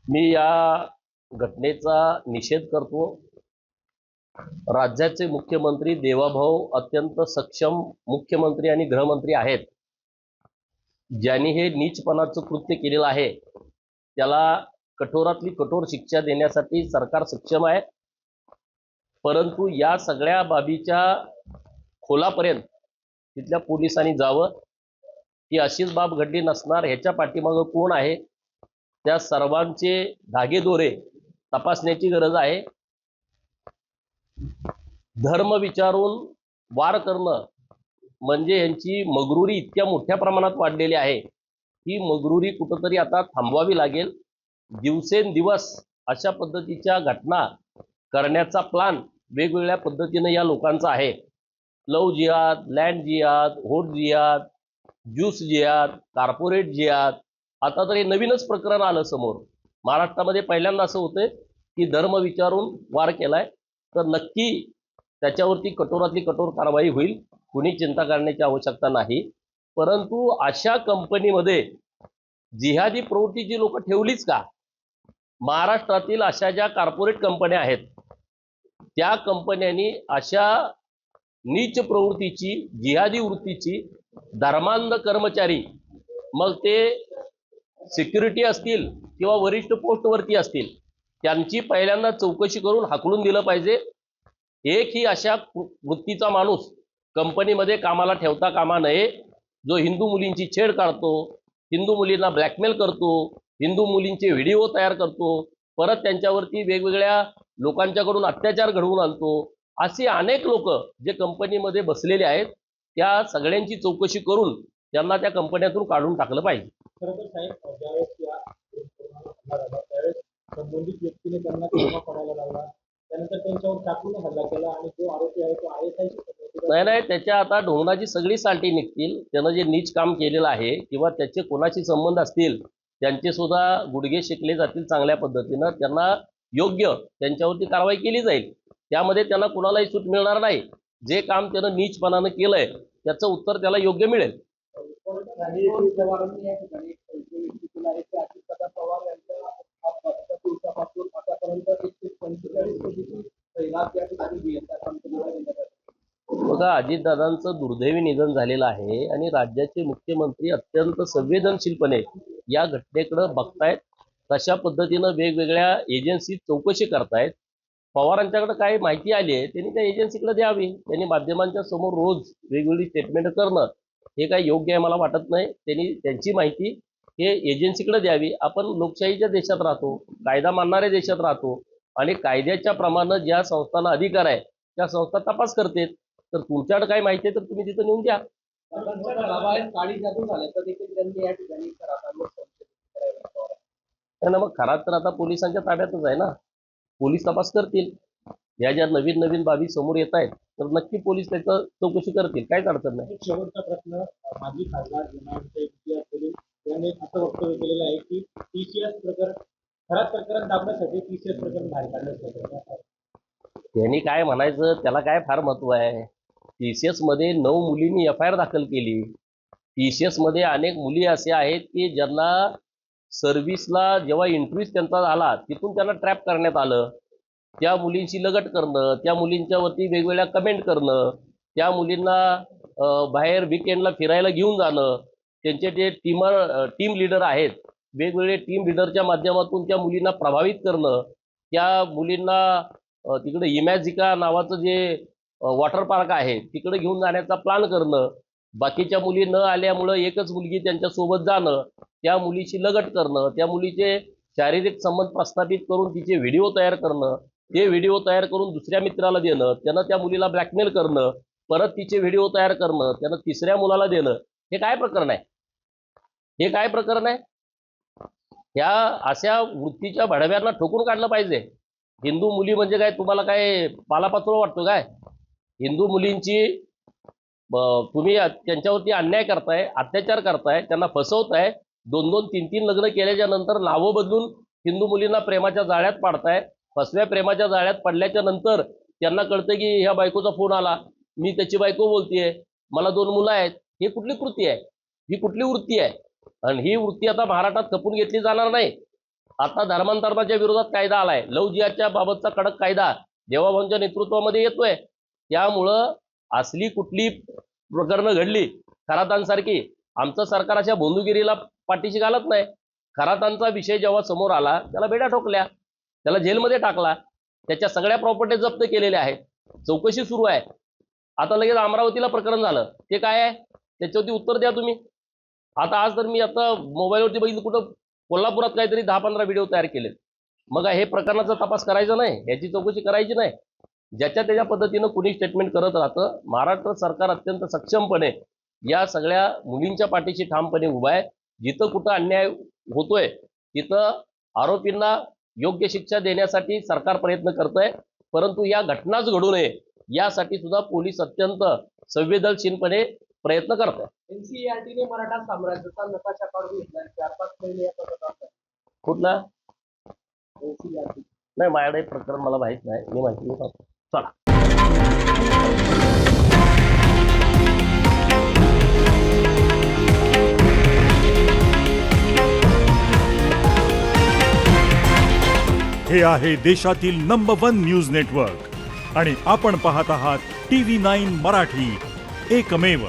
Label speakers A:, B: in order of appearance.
A: मी या घटनेचा निषेध करतो। राज्याचे मुख्यमंत्री देवाभाऊ अत्यंत सक्षम मुख्यमंत्री आणि गृहमंत्री आहेत। ज्यांनी हे नीचपणाचं कृत्य केलेलं आहे त्याला कठोरातली कठोर शिक्षा देण्यासाठी सरकार सक्षम आहे। परंतु या सगळ्या बाबीच्या खोलापर्यंत तिथल्या पोलिसांनी जावं, की अशीच बाब घडली नसणार, ह्याच्या पाठीमागे कोण आहे, त्या सर्वांचे धागेदोरे तपासण्याची गरज आहे। धर्म विचारून वार करणं म्हणजे यांची मगरुरी इतक्या मोठ्या प्रमाणात वाढलेली आहे, ही मगरुरी कुठंतरी आता थांबवावी लागेल। दिवसेंदिवस अशा पद्धतीच्या घटना करण्याचा प्लान वेगवेगळ्या पद्धतीने या लोकांचा आहे। लव जिहाद, लँड जिहाद, व्होट जिहाद, ज्यूस जिहाद, कॉर्पोरेट जिहाद, आता तर हे नवीनच प्रकरण आलं समोर। महाराष्ट्रामध्ये पहिल्यांदा असं होतंय की धर्म विचारून वार केलाय, तर नक्की त्याच्यावरती कठोरातली कठोर कारवाई होईल, कुणी चिंता करण्याची आवश्यकता नाही। परंतु अशा कंपनीमध्ये जिहादी प्रवृत्तीची लोक ठेवलीच का? महाराष्ट्रातील अशा ज्या कॉर्पोरेट कंपन्या आहेत त्या कंपन्यांनी अशा नीच प्रवृत्तीची, जिहादी वृत्तीची धर्मांध कर्मचारी, मग ते सिक्युरिटी असतील किंवा वरिष्ठ पोस्टवरती असतील, त्यांची पहिल्यांदा चौकशी करून हाकलून दिलं पाहिजे। एकही अशा वृत्तीचा माणूस कंपनीमध्ये कामाला ठेवता कामा नये, जो हिंदू मुलींची छेड काढतो, हिंदू मुलींना ब्लॅकमेल करतो, हिंदू मुलींचे व्हिडिओ तयार करतो, परत त्यांच्यावरती वेगवेगळ्या लोकांच्याकडून अत्याचार घडवून आणतो, असे अनेक लोक जे कंपनीमध्ये बसलेले आहेत, त्या सगळ्यांची चौकशी करून त्यांना त्या कंपन्यातून काढून टाकलं पाहिजे।
B: खरं साहेब, ज्यावेळेस या त्यावेळेस संबंधित व्यक्तीने त्यांना क्षमा करायला लागला, त्यानंतर त्यांच्यावर चाकूने हल्ला केला आणि जो आरोपी आहे तो ISI
A: नाही, त्याच्या आता ढोंगणाची सगळी साल्टी निघतील। त्यानं जे नीच काम केलेलं आहे किंवा त्याचे कोणाशी संबंध असतील त्यांचे सुद्धा गुडघे शेकले जातील चांगल्या पद्धतीनं, त्यांना योग्य त्यांच्यावरती कारवाई केली जाईल। त्यामध्ये त्यांना कुणालाही सूट मिळणार नाही। जे काम त्यानं नीचपणानं केलंय त्याचं उत्तर त्याला योग्य मिळेल। बघा, अजितदादांचं दुर्दैवी निधन झालेलं आहे आणि राज्याचे मुख्यमंत्री अत्यंत संवेदनशीलपणे या घटनेकडे बघतायत। तशा पद्धतीनं वेगवेगळ्या एजन्सी चौकशी करतायत। पवारांच्याकडे काय माहिती आली आहे त्यांनी त्या एजन्सीकडे द्यावी। त्यांनी माध्यमांच्या समोर रोज वेगवेगळी स्टेटमेंट करणं हे काय योग्य आहे मला वाटत नाही। त्यांनी त्यांची माहिती हे एजन्सीकडे द्यावी। आपण लोकशाहीच्या देशात राहतो, कायदा मानणाऱ्या देशात राहतो आणि कायद्याच्या प्रमाणे ज्या संस्थांना अधिकार आहे त्या संस्था तपास करतात। तर तुमच्याकडे काय माहिती आहे तर तुम्ही तिथं नेऊन द्या।
B: काळी जादू झालं तर देखील त्यांनी या ठिकाणी
A: मग खरा तर आता पोलिसांच्या ताब्यातच आहे ना, पोलीस तपास करतील। या ज्या नवीन नवीन बाबी समोर येत आहेत तर नक्की पोलीस त्याचं चौकशी करतील, काहीच अडचण नाही।
B: शेवटचा प्रश्न, माजी खासदार यांनी असं वक्तव्य केलेलं आहे की TCS प्रकरण खराब प्रकरण दाबण्यासाठी TCS प्रकरण बाहेर काढण्यासाठी
A: त्यांनी काय म्हणायचं त्याला काय फार महत्व आहे? TCS मध्ये 9 मुलींनी FIR दाखल केली। TCS मध्ये अनेक मुली असे आहेत की ज्यांना सर्व्हिसला जेव्हा इंटरव्ह्यू त्यांचा झाला तिथून त्यांना ट्रॅप करण्यात आलं। त्या मुलींची लगट करणं, त्या मुलींच्यावरती वेगवेगळ्या कमेंट करणं, त्या मुलींना बाहेर वीकेंडला फिरायला घेऊन जाणं, त्यांचे जे टीम लीडर आहेत वेगवेगळे टीम लीडरच्या माध्यमातून त्या मुलींना प्रभावित करणं, त्या मुलींना तिकडे इमॅजिका नावाचं जे वॉटर पार्क आहे तिकडे घेऊन जाण्याचा प्लॅन करणं, बाकीच्या मुली न आल्यामुळं एकच मुलगी त्यांच्यासोबत जाणं, त्या मुलीची लगट करणं, त्या मुलीचे शारीरिक संबंध प्रस्थापित करून तिचे व्हिडिओ तयार करणं, ते व्हिडिओ तयार करून दुसऱ्या मित्राला देणं, त्यानं त्या मुलीला ब्लॅकमेल करणं, परत तिचे व्हिडिओ तयार करणं, त्यानं तिसऱ्या मुलाला देणं, हे काय प्रकरण आहे? हे काय प्रकरण आहे? ह्या अशा वृत्तीच्या भडव्यांना ठोकून काढलं पाहिजे। हिंदू मुली म्हणजे काय तुम्हाला काय पालापाचोळा वाटतो काय? हिंदू मुलींची तुम्ही त्यांच्यावरती अन्याय करताय, अत्याचार करताय, त्यांना फसवताय, 2-2, 3-3 लग्न केल्याच्या नंतर नावं बदलून हिंदू मुलींना प्रेमाच्या जाळ्यात पाडताय। फसव्या प्रेमाच्या जाळ्यात पडल्याच्या नंतर त्यांना कळतं की ह्या बायकोचा फोन आला, मी त्याची बायको बोलतेय, मला 2 मुलं आहेत। ही कुठली कृती आहे? ही कुठली वृत्ती आहे? आणि ही वृत्ती आता महाराष्ट्रात खपून घेतली जाणार नाही। आता धर्मांतरणाच्या विरोधात कायदा आलाय, लव्ह जिहादच्या बाबतचा कडक कायदा देवाभाऊंच्या नेतृत्वामध्ये येतोय. त्यामुळं असली कुठली प्रकरणं घडली खरातांसारखी, आमचं सरकार अशा बोंदुगिरीला पाठीशी घालत नाही. खरातांचा विषय जेव्हा समोर आला त्याला बेड्या ठोकल्या, त्याला जेलमध्ये टाकला, त्याच्या सगळ्या प्रॉपर्टी जप्त केलेल्या आहेत, चौकशी सुरू आहे. आता लगेच अमरावतीला प्रकरण झालं, ते काय आहे त्याच्यावरती उत्तर द्या तुम्ही. आज तर मी आता मोबाईलवरती बघितलं कुठं कोल्हापुरात काहीतरी 10-15 व्हिडिओ तयार केले. मग हे प्रकरणाचा तपास करायचा नाही, याची चौकशी करायची नाही. ज्याच्या त्याच्या पद्धतीनं कुणी स्टेटमेंट करत राहतं. महाराष्ट्र सरकार अत्यंत सक्षमपणे या सगळ्या मुलींच्या पाठीशी ठामपणे उभा आहे. जिथं कुठं अन्याय होतोय तिथं आरोपींना योग्य शिक्षा देण्यासाठी सरकार प्रयत्न करतंय. परंतु या घटनाच घडू नये यासाठी सुद्धा पोलीस अत्यंत संवेदनशीलपणे प्रयत्न करतात.
B: एनसीईआरटीने मराठा साम्राज्याचा नकाशा काढून घेतला 4-5 महिने या पद्धतीने.
A: कुठला
B: एनसीईआरटी
A: नाही, माझ्याकडे प्रकरण मला माहित नाही, मी माहिती घेतो. चला.
C: हे आहे देशातील नंबर 1 न्यूज नेटवर्क आणि आपण पाहत आहात TV9 मराठी, एकमेव.